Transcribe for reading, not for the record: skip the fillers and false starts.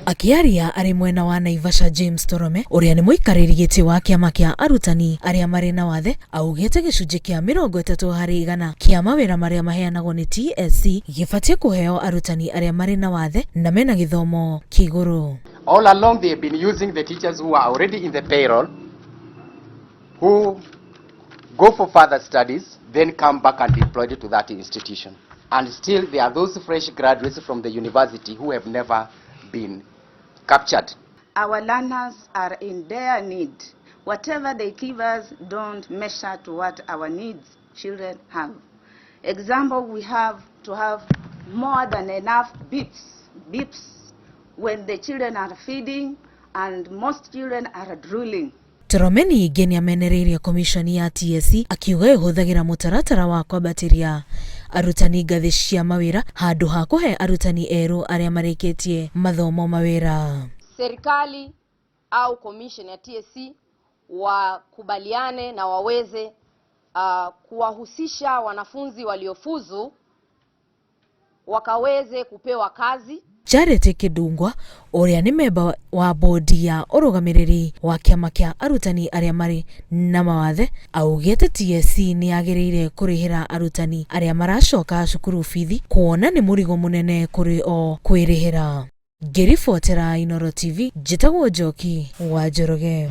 Akiaria ari mwena wa Naivasha James Torome uria ni muikariri giti wa kiama kia arutani aria mari na wathe augite gicunji kia 30% kia mawira maria maheanagwo ni TSC gifatie kuheo arutani aria mari na wathe na mena githomo kiguru. All along they have been using the teachers who are already in the payroll, who go for further studies, then come back and deployed to that institution. And still there are those fresh graduates from the university who have never been captured. Our learners are in their need. Whatever they give us don't measure to what our needs children have. Example, we have to have more than enough beeps when the children are feeding and most children are drooling. Toromeni geni amenereiria komiconi ya TSC akiuga ihuthagira mutaratara wa kwambatiria arutani ngathi cia mawira handu ha kuhe arutani eru aria marikitie mathomo mawira. Serikali au komiconi ya TSC wakubaliane na waweze kuwahusisha wanafunzi waliofuzu wakaweze kupewa kazi. Jarete Kidungwa uria ni memba wa bodi ya urugamiriri wa kiama kia arutani aria mari na mawathe augite TSC ni agiriire kurihira arutani aria maracoka cukuru fithi kuona ni murigo munene kuri o kwirihira. Ngiribotera Inooro TV, njitagwo Njoki wa Njoroge.